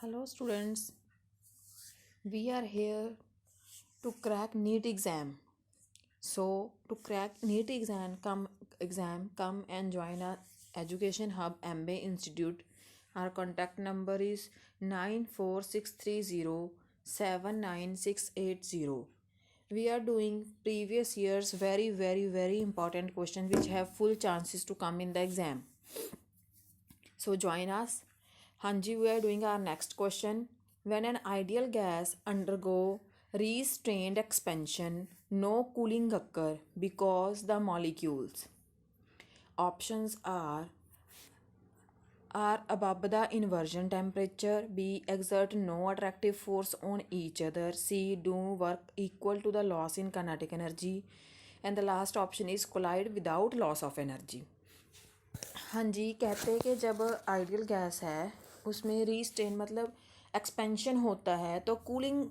Hello students, we are here to crack NEET exam. So to crack NEET exam, come and join our Education Hub MBA Institute. Our contact number is 94630 79680. We are doing previous years very important questions which have full chances to come in the exam. So join us. Hanji, we are doing our next question. When an ideal gas undergo restrained expansion, no cooling occur because the molecules. Options are above the inversion temperature, B exert no attractive force on each other, C do work equal to the loss in kinetic energy, and the last option is collide without loss of energy. हाँ जी, कहते हैं कि जब ideal gas है उसमें रीस्टेन मतलब expansion होता है तो कूलिंग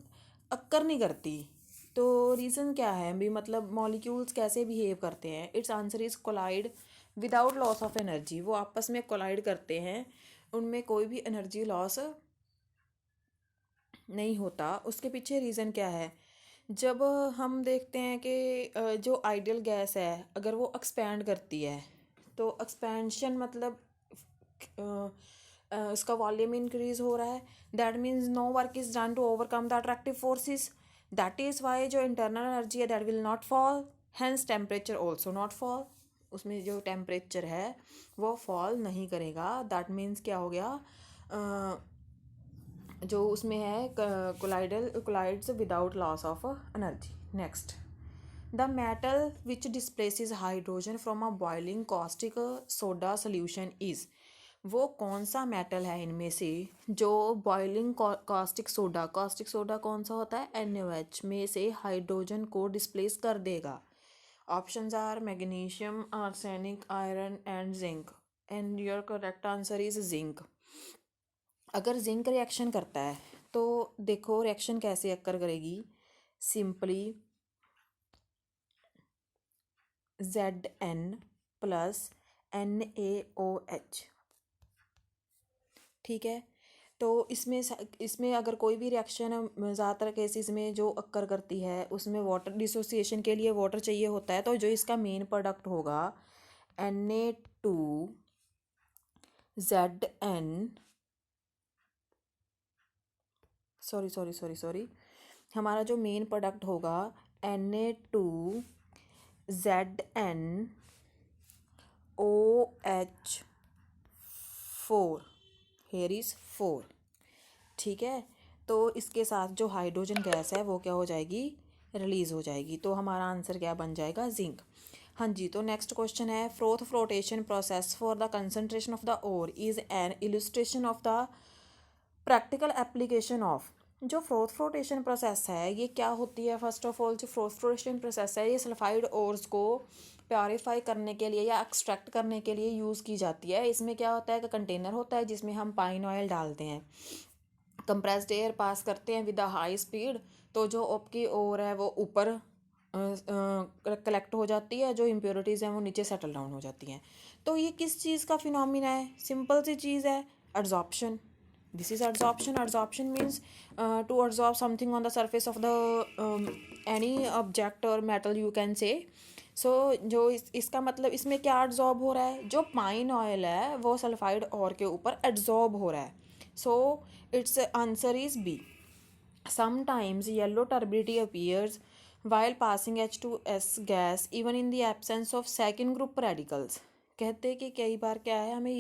अक्कर नहीं करती। तो रीज़न क्या है भी, मतलब मॉलिक्यूल्स कैसे बिहेव करते हैं? Its answer is collide without loss of energy. वो आपस में कोलाइड करते हैं, उनमें कोई भी एनर्जी लॉस नहीं होता। उसके पीछे रीज़न क्या है? जब हम देखते हैं कि जो आइडियल गैस है अगर वो एक्सपैंड करती है तो एक्सपेंशन मतलब उसका वॉल्यूम इंक्रीज हो रहा है। That means no work is done to overcome the attractive forces. That is why जो इंटरनल एनर्जी है that will not fall, hence temperature also not fall. उसमें जो टेम्परेचर है वो फॉल नहीं करेगा। दैट मीन्स क्या हो गया, जो उसमें है collides without loss of energy. Next, the metal which displaces hydrogen from a boiling caustic soda solution is. वो कौन सा मेटल है इनमें से जो बॉइलिंग कॉस्टिक सोडा कौन सा होता है, NaOH में से हाइड्रोजन को डिस्प्लेस कर देगा? Options are magnesium, arsenic, iron and zinc, and your correct answer is zinc. अगर जिंक रिएक्शन करता है तो देखो रिएक्शन कैसे अक्कर करेगी। सिंपली Zn प्लस NaOH, ठीक है। तो इसमें अगर कोई भी रिएक्शन ज़्यादातर केसेस में जो अक्कर करती है उसमें वाटर डिसोसिएशन के लिए वाटर चाहिए होता है। तो जो इसका मेन प्रोडक्ट होगा Na2Zn, सॉरी, हमारा जो मेन प्रोडक्ट होगा Na2ZnOH4, हेयर इज़ 4, ठीक है। तो इसके साथ जो हाइड्रोजन गैस है वो क्या हो जाएगी, रिलीज़ हो जाएगी। तो हमारा आंसर क्या बन जाएगा, जिंक। हाँ जी, तो नेक्स्ट क्वेश्चन है, froth flotation process for the concentration of the ore is an illustration of the practical application of. जो फ्रोथ फ्लोटेशन प्रोसेस है ये क्या होती है? फर्स्ट ऑफ ऑल जो फ्रोथ फ्लोटेशन प्रोसेस है ये सल्फाइड ओर्स को प्योरीफाई करने के लिए या एक्सट्रैक्ट करने के लिए यूज़ की जाती है। इसमें क्या होता है कि कंटेनर होता है जिसमें हम पाइन ऑयल डालते हैं, कंप्रेस्ड एयर पास करते हैं विद अ हाई स्पीड। तो जो आपकी ओर है वो ऊपर कलेक्ट हो जाती है, जो इम्प्योरिटीज़ हैं वो नीचे सेटल डाउन हो जाती हैं। तो ये किस चीज़ का फिनोमिना है? सिंपल सी चीज़ है, adsorption. This is adsorption. Adsorption means to adsorb something on the surface of the any object और metal you can say. So जो इसका मतलब इसमें क्या एड्जॉर्ब हो रहा है, जो पाइन ऑयल है वो सल्फाइड और के ऊपर एड्जॉर्ब हो रहा है। So it's answer is B. Sometimes yellow turbidity appears while passing H2S gas even in the absence of second group radicals। कहते हैं कि कई बार क्या है, हमें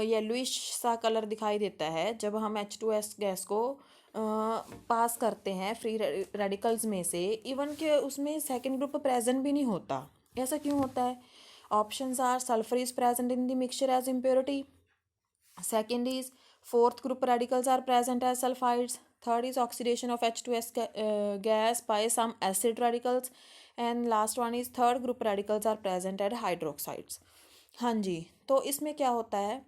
येलोइश सा कलर दिखाई देता है जब हम H2S गैस को पास करते हैं फ्री रेडिकल्स में से, इवन के उसमें सेकंड ग्रुप प्रेजेंट भी नहीं होता। ऐसा क्यों होता है? Options are sulphur is present in the mixture as impurity, second is fourth group radicals are present as sulfides, third is oxidation of H2S gas by some acid radicals, and last one is third group radicals are present at hydroxides। हाँ जी, तो इसमें क्या होता है,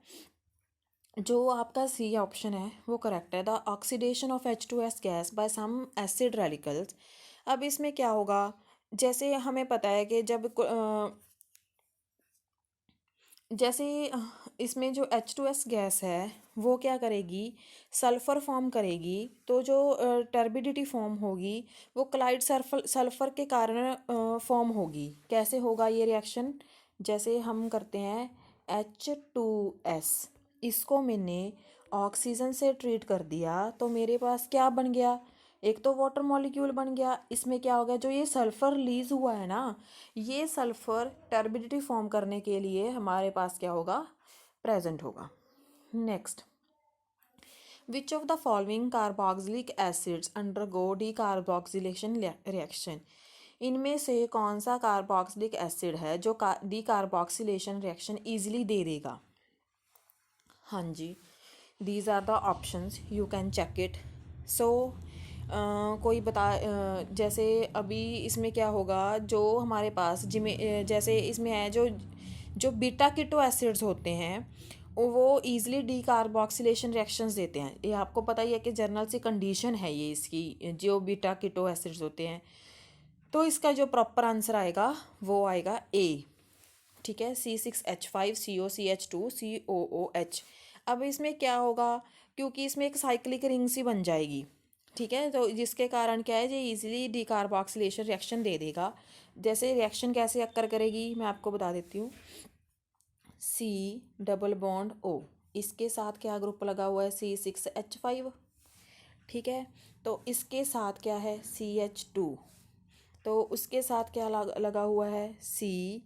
जो आपका C option है वो करेक्ट है, the oxidation of H2S gas by some acid radicals. अब इसमें क्या होगा, जैसे हमें पता है कि जैसे इसमें जो H2S गैस है वो क्या करेगी, सल्फ़र फॉर्म करेगी। तो जो टर्बिडिटी फॉर्म होगी वो क्लाइड सल्फ़र के कारण फॉर्म होगी। कैसे होगा ये रिएक्शन, जैसे हम करते हैं H2S, इसको मैंने ऑक्सीजन से ट्रीट कर दिया तो मेरे पास क्या बन गया, एक तो वाटर मॉलिक्यूल बन गया। इसमें क्या हो गया, जो ये सल्फ़र रिलीज हुआ है ना, ये सल्फ़र टर्बिडिटी फॉर्म करने के लिए हमारे पास क्या होगा, प्रेजेंट होगा। Next, which of the following carboxylic acids undergo decarboxylation reaction, इनमें से कौन सा कार्बोक्सिलिक एसिड है जो डीकार्बोक्सिलेशन रिएक्शन ईजिली दे देगा। हाँ जी, these are the options, you can check it. So कोई बता जैसे अभी इसमें क्या होगा, जो हमारे पास जिमें जैसे इसमें है जो जो बीटा कीटो एसिड्स होते हैं वो ईजिली डीकार्बोक्सिलेशन रिएक्शंस देते हैं। ये आपको पता ही है कि जर्नल से कंडीशन है ये इसकी, जो बीटा कीटो एसिड्स होते हैं। तो इसका जो प्रॉपर आंसर आएगा वो आएगा ए। ठीक है, C6H5COCH2COOH। अब इसमें क्या होगा, क्योंकि इसमें एक साइक्लिक रिंग सी बन जाएगी। ठीक है, तो जिसके कारण क्या है, ये इजीली डीकार्बोक्सिलेशन रिएक्शन दे देगा। जैसे रिएक्शन कैसे अक्कर करेगी मैं आपको बता देती हूँ। C डबल बॉन्ड O, इसके साथ क्या ग्रुप लगा हुआ है, C6H5। ठीक है, तो इसके साथ क्या है, CH2। तो उसके साथ क्या लगा हुआ है, CO।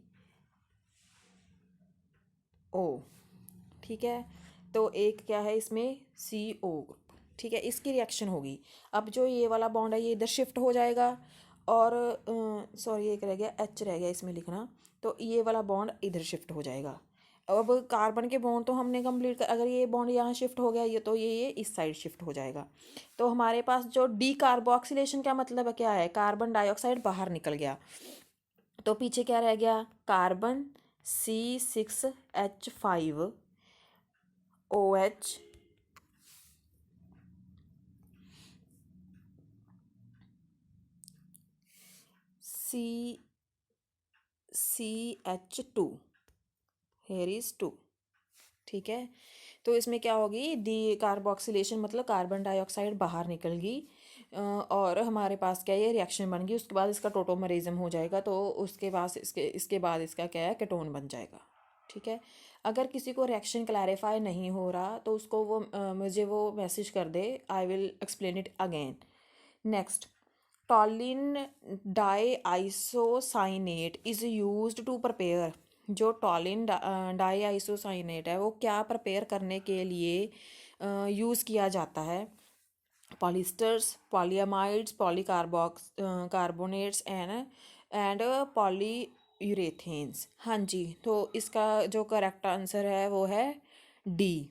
ठीक है, तो एक क्या है इसमें CO ग्रुप। ठीक है, इसकी रिएक्शन होगी। अब जो ये वाला बॉन्ड है ये इधर शिफ्ट हो जाएगा, और सॉरी एक रह गया, H रह गया इसमें लिखना, तो ये वाला बॉन्ड इधर शिफ्ट हो जाएगा। अब कार्बन के बॉन्ड तो हमने कंप्लीट कर, अगर ये बॉन्ड यहाँ शिफ्ट हो गया ये तो ये इस साइड शिफ्ट हो जाएगा। तो हमारे पास जो डीकार्बोक्सिलेशन का मतलब है क्या है, कार्बन डाइऑक्साइड बाहर निकल गया। तो पीछे क्या रह गया, carbon C6H5OH CH2, here is 2। ठीक है, तो इसमें क्या होगी, डी कार्बोक्सिलेशन मतलब कार्बन डाइऑक्साइड बाहर निकल गई, और हमारे पास क्या ये रिएक्शन बन गई। उसके बाद इसका टोटोमरिज्म हो जाएगा, तो उसके बाद इसके बाद इसका क्या है, केटोन बन जाएगा। ठीक है, अगर किसी को रिएक्शन क्लैरिफाई नहीं हो रहा तो उसको वो मुझे वो मैसेज कर दे, I will explain it again. Next, toluene di isocyanate is used to prepare, जो टॉलिन डाई आइसोसाइनेट है वो क्या प्रिपेयर करने के लिए यूज़ किया जाता है, पॉलिस्टर्स, पॉलीअमाइड्स, कार्बोनेट्स एंड पॉलीयूरेथेन्स। हाँ जी, तो इसका जो करेक्ट आंसर है वो है डी।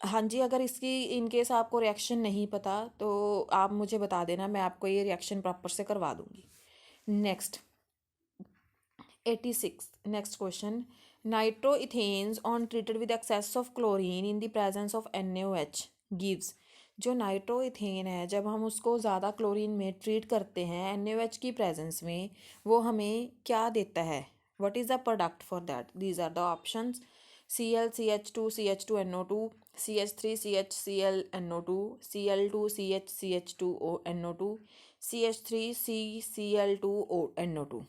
हाँ जी, अगर इसकी इनकेस आपको रिएक्शन नहीं पता तो आप मुझे बता देना, मैं आपको ये रिएक्शन प्रॉपर से करवा दूँगी। Next 86, next question, nitro ethanes on treated with excess of chlorine in the presence of NaOH gives, जो नाइट्रो इथेन है जब हम उसको ज़्यादा क्लोरीन में ट्रीट करते हैं NaOH की प्रेजेंस में, वो हमें क्या देता है, what is the product for that. These are the options, Cl CH2 CH2NO2, CH3 CHClNO2, Cl2 CH CH2NO2, CH3 CCl2NO2।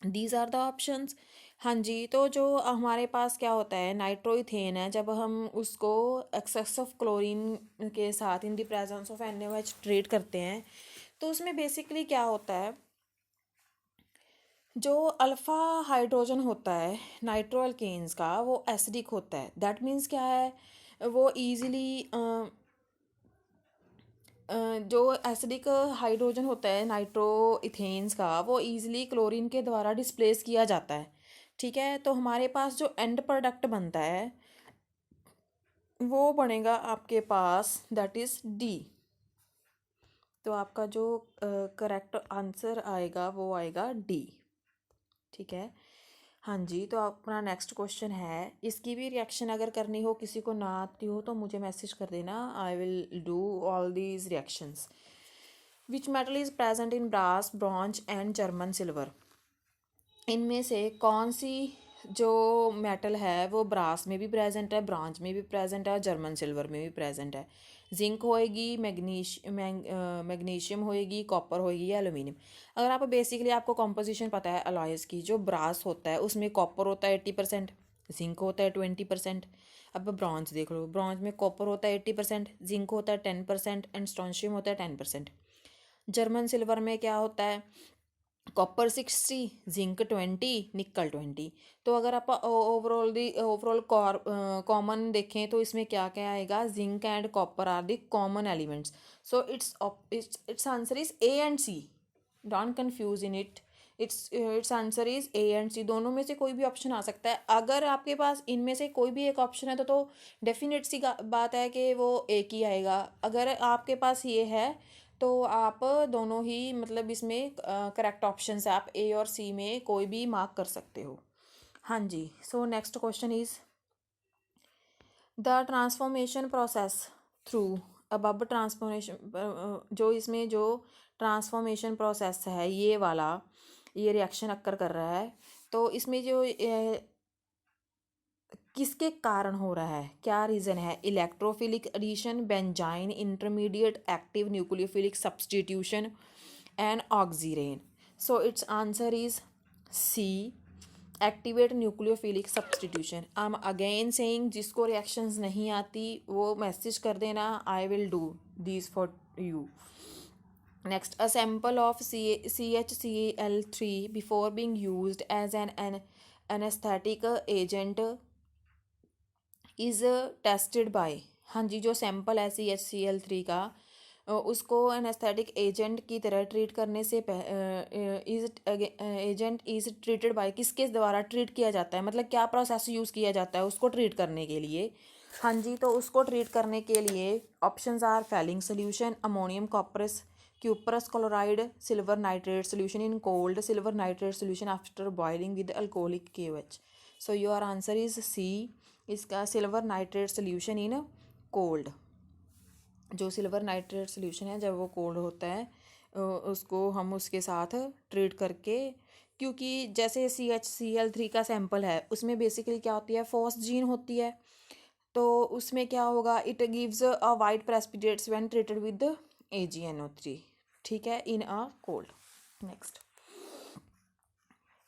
These are the options. हाँ जी, तो जो हमारे पास क्या होता है, नाइट्रोइथेन है, जब हम उसको एक्सेस ऑफ क्लोरीन के साथ इन the presence of NaOH treat करते हैं तो उसमें बेसिकली क्या होता है, जो अल्फ़ा हाइड्रोजन होता है नाइट्रो अल्केन्स का वो एसिडिक होता है। दैट मीन्स क्या है, वो ईजिली जो एसिडिक हाइड्रोजन होता है नाइट्रो इथेन्स का वो ईजिली क्लोरीन के द्वारा डिस्प्लेस किया जाता है। ठीक है, तो हमारे पास जो एंड प्रोडक्ट बनता है वो बनेगा आपके पास, दैट इज़ डी। तो आपका जो करेक्ट आंसर आएगा वो आएगा डी। ठीक है, हाँ जी, तो अपना नेक्स्ट क्वेश्चन है, इसकी भी रिएक्शन अगर करनी हो, किसी को ना आती हो तो मुझे मैसेज कर देना, I will do all these reactions. Which metal is present in brass, bronze and German silver, इनमें से कौन सी जो मेटल है वो ब्रास में भी प्रेजेंट है, ब्रॉन्ज में भी प्रेजेंट है और जर्मन सिल्वर में भी प्रेजेंट है। जिंक होएगी, मैग्नीशियम होएगी, कॉपर होएगी या एल्यूमिनियम। अगर आप बेसिकली आपको कॉम्पोजिशन पता है अलॉयज़ की, जो ब्रास होता है उसमें कॉपर होता है 80%, जिंक होता है 20%। अब ब्रॉन्ज देख लो, ब्रॉन्ज में कॉपर होता है 80%, जिंक होता है 10% एंड स्ट्रोंशियम होता है 10%। जर्मन सिल्वर में क्या होता है, कॉपर 60, जिंक 20, निकल 20। तो अगर आप ओवरऑल कॉमन देखें तो इसमें क्या क्या आएगा, zinc and copper are the common elements. So it's answer is A and C, don't confuse in it. It's answer is A and C, दोनों में से कोई भी ऑप्शन आ सकता है। अगर आपके पास इनमें से कोई भी एक ऑप्शन है तो डेफिनेट सी बात है कि वो एक ही आएगा। अगर आपके पास ये है तो आप दोनों ही मतलब इसमें करेक्ट ऑप्शन है, आप ए और सी में कोई भी मार्क कर सकते हो। हाँ जी, so next question is the transformation process through अब ट्रांसफॉर्मेशन जो इसमें जो ट्रांसफॉर्मेशन प्रोसेस है ये वाला, ये रिएक्शन अक्कर कर रहा है, तो इसमें जो किसके कारण हो रहा है, क्या रीज़न है, electrophilic addition, benzyne intermediate, active nucleophilic substitution and oxirene. So it's answer is C, activate nucleophilic substitution. I am again saying, जिसको रिएक्शंस नहीं आती वो मैसेज कर देना, I will do this for you. Next, a sample of CHCl3 before being used as an anesthetic agent is tested by. हाँ जी, जो sample है CHCl3 का, उसको एनेस्थेटिक एजेंट की तरह ट्रीट करने से एजेंट इज़ ट्रीटेड बाय, किसके द्वारा ट्रीट किया जाता है, मतलब क्या प्रोसेस यूज़ किया जाता है उसको ट्रीट करने के लिए। हाँ जी, तो उसको ट्रीट करने के लिए options are Fehling solution, ammonium cuprous, cuprous chloride, silver nitrate solution in cold, silver nitrate solution after boiling with alcoholic KOH। So your answer is C, इसका silver nitrate solution in cold. जो silver nitrate solution है जब वो cold होता है उसको हम उसके साथ ट्रीट करके, क्योंकि जैसे CHCl3 का सैंपल है उसमें बेसिकली क्या होती है, फॉस्जीन होती है, तो उसमें क्या होगा, it gives a white precipitates when treated with AgNO3, ठीक है, in a cold. Next,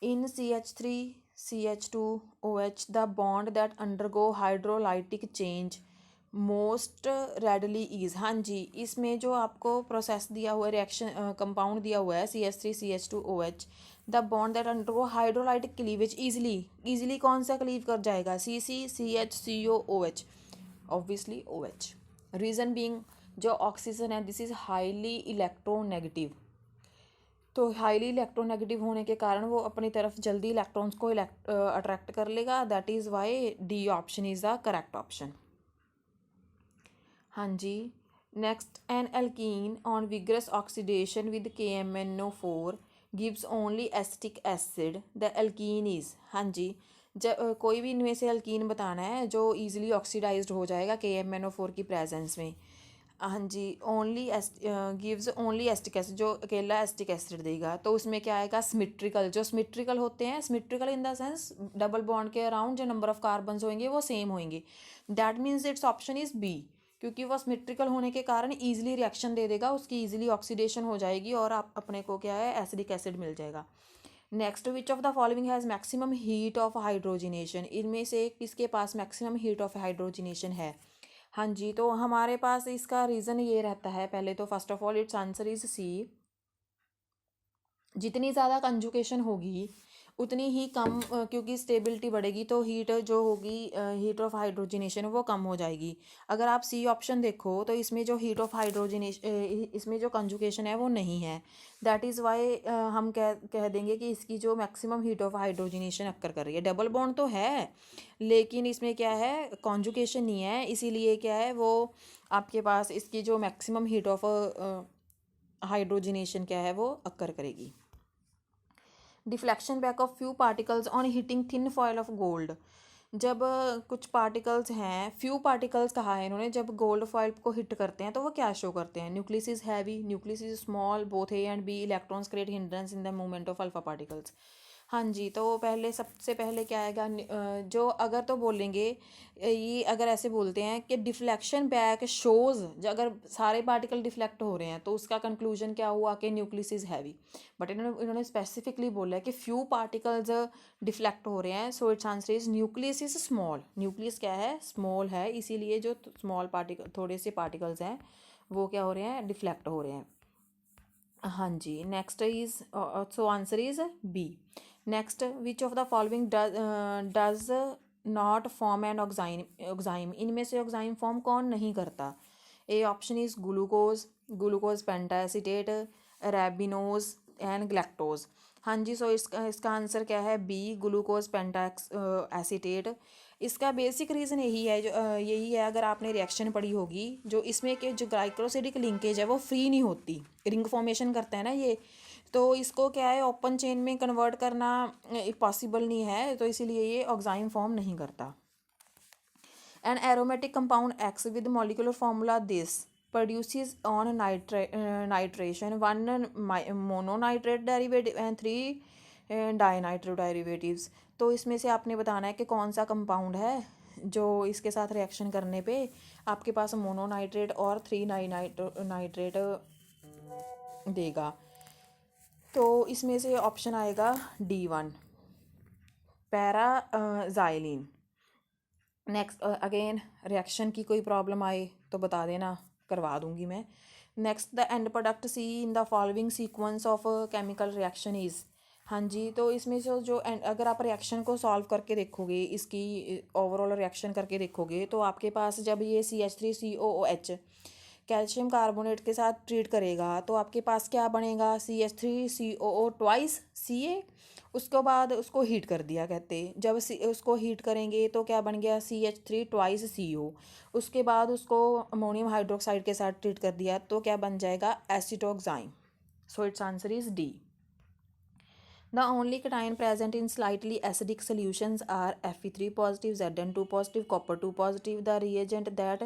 in CH3CH2OH the bond that undergo hydrolytic change most readily is। हाँ जी, इसमें जो आपको प्रोसेस दिया हुआ है, रिएक्शन कंपाउंड दिया हुआ है CH3CH2OH, the bond that undergo hydrolytic cleavage easily कौन सा क्लीव कर जाएगा, CCCHCOOH, obviously OH। Reason being, जो ऑक्सीजन है दिस इज हाईली इलेक्ट्रोनेगेटिव, तो हाईली इलेक्ट्रोनेगेटिव होने के कारण वो अपनी तरफ जल्दी इलेक्ट्रॉन्स को अट्रैक्ट कर लेगा, that is why D option is the correct option. हाँ जी, next, an alkene on vigorous oxidation with KMnO4 gives only acetic acid, the alkene is. हाँ जी, जब कोई भी इनमें से एल्कीन बताना है जो ईजिली ऑक्सीडाइज्ड हो जाएगा KMnO4 की प्रेजेंस में। हाँ जी, गिव्स ओनली एस्टिक एसिड, जो अकेला एस्टिक एसिड देगा, तो उसमें क्या आएगा, सिमेट्रिकल, जो सिमेट्रिकल होते हैं, symmetrical in the sense double bond के अराउंड जो नंबर ऑफ कार्बन्स होंगे वो सेम होंगे, that means its option is B, क्योंकि वो सिमेट्रिकल होने के कारण ईजिली रिएक्शन दे देगा, उसकी ईजिली ऑक्सीडेशन हो जाएगी और आप अपने को क्या है, एसिडिक एसिड मिल जाएगा। Next, which of the following has maximum heat of hydrogenation, इनमें से किसके पास मैक्सिमम हीट ऑफ हाइड्रोजिनेशन है। हाँ जी, तो हमारे पास इसका रीज़न ये रहता है, पहले तो first of all its answer is C, जितनी ज़्यादा कंजुकेशन होगी उतनी ही कम, क्योंकि स्टेबिलिटी बढ़ेगी तो हीट जो होगी, हीट ऑफ हाइड्रोजिनेशन वो कम हो जाएगी। अगर आप सी ऑप्शन देखो तो इसमें जो हीट ऑफ हाइड्रोजिनेशन, इसमें जो कंजुकेशन है वो नहीं है, दैट इज़ वाई हम कह देंगे कि इसकी जो maximum heat of hydrogenation occur कर रही है। डबल बॉन्ड तो है लेकिन इसमें क्या है, कॉन्जुकेशन नहीं है, इसीलिए क्या है वो आपके पास इसकी जो मैक्सिमम हीट ऑफ हाइड्रोजिनेशन क्या है वो अक्कर करेगी। Deflection back of few particles on heating thin foil of gold, जब कुछ पार्टिकल्स हैं, फ्यू पार्टिकल्स कहा है इन्होंने, जब गोल्ड फॉयल को हिट करते हैं तो वो क्या शो करते हैं, nucleus is heavy, nucleus is small, both A and B electrons create hindrance in the movement of alpha particles. हाँ जी, तो पहले सबसे पहले क्या आएगा जो अगर तो बोलेंगे ये अगर ऐसे बोलते हैं कि डिफ्लेक्शन बैक शोज, अगर सारे पार्टिकल डिफ्लेक्ट हो रहे हैं तो उसका कंक्लूजन क्या हुआ कि न्यूक्लियस इज हैवी। बट इन्होंने स्पेसिफिकली बोला है कि फ्यू पार्टिकल्स डिफ्लेक्ट हो रहे हैं, so it's answer is nucleus is small. Nucleus क्या है, स्मॉल है, इसीलिए जो स्मॉल पार्टिकल थोड़े से पार्टिकल्स हैं वो क्या हो रहे हैं, डिफ्लेक्ट हो रहे हैं। हाँ जी, next is so answer is B. Next, which of the following does not form an oxime, इनमें से ऑक्साइम फॉर्म कौन नहीं करता। A option is glucose, glucose pentaacetate, arabinose and galactose. हाँ जी, सो इसका आंसर क्या है, बी, ग्लूकोज पेंटा एसिटेट। इसका बेसिक रीज़न यही है, जो यही है, अगर आपने रिएक्शन पढ़ी होगी, जो इसमें के जो ग्लाइकोसिडिक लिंकेज है वो फ्री नहीं होती, रिंग फॉर्मेशन करता है ना ये, तो इसको क्या है ओपन चेन में कन्वर्ट करना पॉसिबल नहीं है, तो इसीलिए ये ऑक्साइम फॉर्म नहीं करता। An aromatic compound X with molecular formula this produces on nitration one monoनिट्रेट डेरिवेटिव एंड 3 डाइनाइट्रो डेरिवेटिव्स। तो इसमें से आपने बताना है कि कौन सा कंपाउंड है जो इसके साथ रिएक्शन करने पे आपके पास मोनोनाइट्रेट और 3 नाइट्रेट देगा। तो इसमें से ऑप्शन आएगा D1, पैराजाइलिन। नेक्स्ट, अगेन रिएक्शन की कोई प्रॉब्लम आए तो बता देना, करवा दूंगी मैं। Next, the end product C in the following sequence of chemical reaction is. हाँ जी, तो इसमें से जो अगर आप रिएक्शन को सॉल्व करके देखोगे, इसकी ओवरऑल रिएक्शन करके देखोगे, तो आपके पास जब ये CH3COOH कैल्शियम कार्बोनेट के साथ ट्रीट करेगा तो आपके पास क्या बनेगा, CH3COO ट्वाइस Ca। उसके बाद उसको हीट कर दिया कहते, जब उसको हीट करेंगे तो क्या बन गया, CH3 ट्वाइस CO। उसके बाद उसको अमोनियम हाइड्रोक्साइड के साथ ट्रीट कर दिया तो क्या बन जाएगा, acetoxime. So it's answer is D। The only cation present in slightly acidic solutions are Fe3 positive, Zn2 positive, copper 2 positive. The reagent that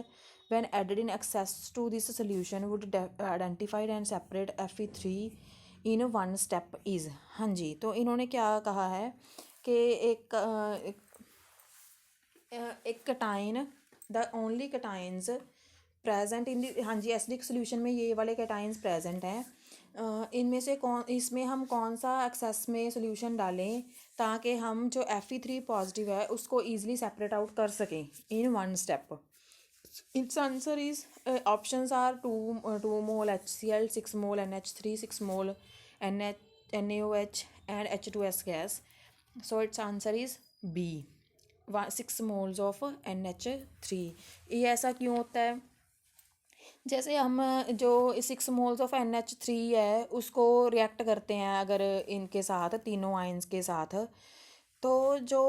when added in excess to this solution would identify and separate Fe3 in one step is। हाँ जी, तो इन्होंने क्या कहा है कि एक cation, the only cations present in the, हाँ जी, एसिडिक सोल्यूशन में ये वाले कटाइन्स प्रेजेंट हैं। इनमें से इसमें हम कौन सा एक्सेस में सोल्यूशन डालें ताकि हम जो Fe3 पॉजिटिव है उसको ईजिली सेपरेट आउट कर सकें in one step. Its answer is options are 2 mole HCl, 6 mole NH3, 6 mole NaOH and H2S gas. So it's answer is B, 6 moles of NH3। ये ऐसा क्यों होता है, जैसे हम जो 6 मोल्स ऑफ NH3 है उसको रिएक्ट करते हैं अगर इनके साथ, तीनों आयंस के साथ, तो जो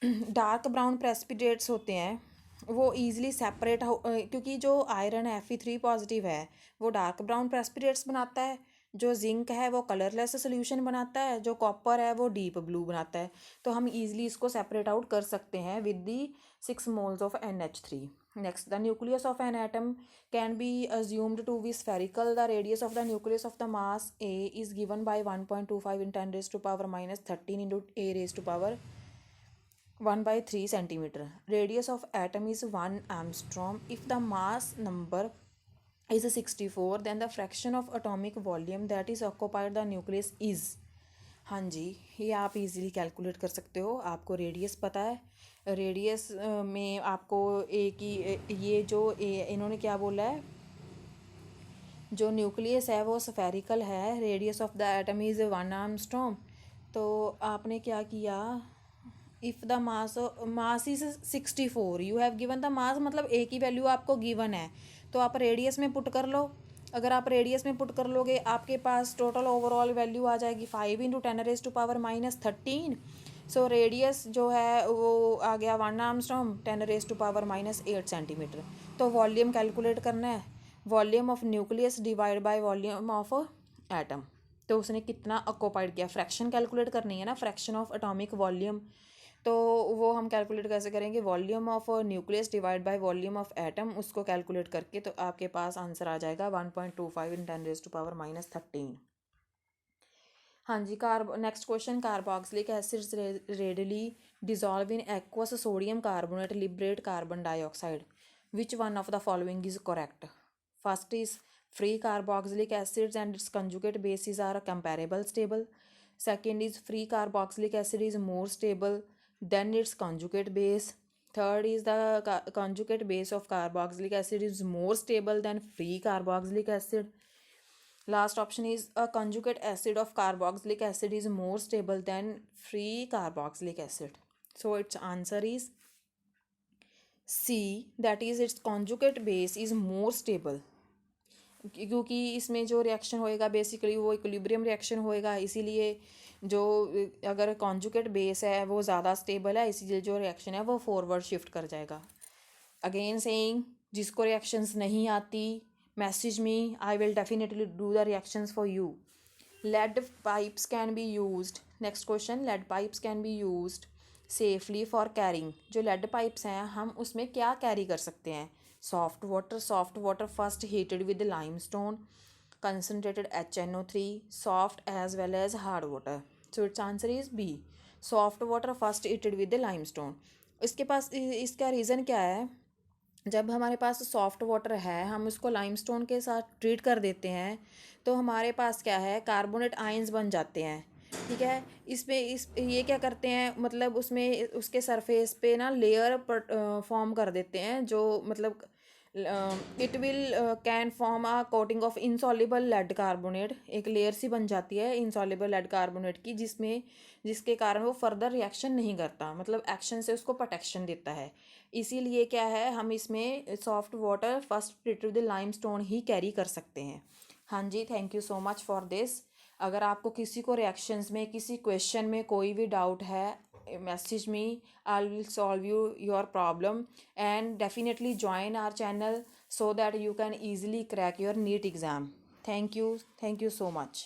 डार्क ब्राउन प्रेसिपिटेट्स होते हैं वो ईजिली सेपरेट हो, क्योंकि जो आयरन Fe3 पॉजिटिव है वो डार्क ब्राउन प्रेसिपिटेट्स बनाता है, जो जिंक है वो कलरलेस सोल्यूशन बनाता है, जो कॉपर है वो डीप ब्लू बनाता है। तो हम ईजिली इसको सेपरेट आउट कर सकते हैं with the 6 moles of NH3। Next, the nucleus of an atom can be assumed to be spherical. The radius of the nucleus of the mass A is given by 1.25 in 10 raised to power minus 13 into A raised to power 1/3 centimeter. Radius of atom is 1 angstrom. If the mass number is 64, then the fraction of atomic volume that is occupied the nucleus is। हाँ जी, ये आप easily calculate कर सकते हो, आपको radius पता है, radius में आपको ए की ये जो इन्होंने क्या बोला है, जो न्यूक्लियस है वो स्फेरिकल है, radius of the atom is 1 Armstrong. तो आपने क्या किया, if the mass is 64, you have given the mass, मतलब ए की वैल्यू आपको गिवन है तो आप रेडियस में पुट कर लो। अगर आप रेडियस में पुट कर लोगे आपके पास टोटल ओवरऑल वैल्यू आ जाएगी 5 into 10 raise to power minus 13। So radius जो है वो आ गया 1 angstrom 10 raise to power minus 8 centimetre. तो वॉल्यूम कैलकुलेट करना है, volume of nucleus divide by volume of atom. तो उसने कितना ऑक्यूपाइड किया, फ्रैक्शन कैलकुलेट करनी है ना, फ्रैक्शन ऑफ एटॉमिक वॉल्यूम। तो वो हम कैलकुलेट कैसे करेंगे, volume of nucleus divide by volume of atom, उसको कैलकुलेट करके तो आपके पास आंसर आ जाएगा 1.25 in 10 raise to power minus 13। हाँ जी, next question, carboxylic acids readily dissolve in aqueous sodium carbonate liberate carbon dioxide. Which one of the following is correct? First is free carboxylic acids and its conjugate bases are comparable stable. Second is free carboxylic acid is more stable than its conjugate base. Third is the conjugate base of carboxylic acid is more stable than free carboxylic acid. Last option is a conjugate acid of carboxylic acid is more stable than free carboxylic acid. So its answer is C, that is its conjugate base is more stable. क्योंकि इसमें जो reaction होएगा basically वो equilibrium reaction होएगा, इसीलिए जो अगर conjugate base है वो ज़्यादा स्टेबल है, इसीलिए जो रिएक्शन है वो फॉरवर्ड शिफ्ट कर जाएगा. अगेन सेइंग, जिसको रिएक्शंस नहीं आती message me, I will definitely do the reactions for you. Lead pipes can be used. Next question, lead pipes can be used safely for carrying. जो lead pipes हैं हम उसमें क्या कैरी कर सकते हैं? Soft water first heated with limestone, concentrated HNO3, soft as well as hard water. So its answer is B, soft water first heated with the limestone. इसके पास इसका रीज़न क्या है? जब हमारे पास सॉफ्ट वाटर है हम उसको लाइमस्टोन के साथ ट्रीट कर देते हैं तो हमारे पास क्या है, कार्बोनेट आयंस बन जाते हैं. ठीक है, इसमें ये क्या करते हैं, मतलब उसमें उसके सरफेस पे ना लेयर फॉर्म कर देते हैं, जो मतलब it will can form a coating of insoluble lead carbonate. एक लेयर सी बन जाती है इनसॉल्युबल लेड कार्बोनेट की, जिसके कारण वो फर्दर रिएक्शन नहीं करता, मतलब एक्शन से उसको प्रोटेक्शन देता है. इसीलिए क्या है, हम इसमें soft water first treated with limestone ही कैरी कर सकते हैं. हाँ जी, thank you so much for this. अगर आपको किसी को रिएक्शंस में किसी क्वेश्चन में कोई भी डाउट है, message me, I will solve your problem, and definitely join our channel so that you can easily crack your NEET exam. Thank you so much.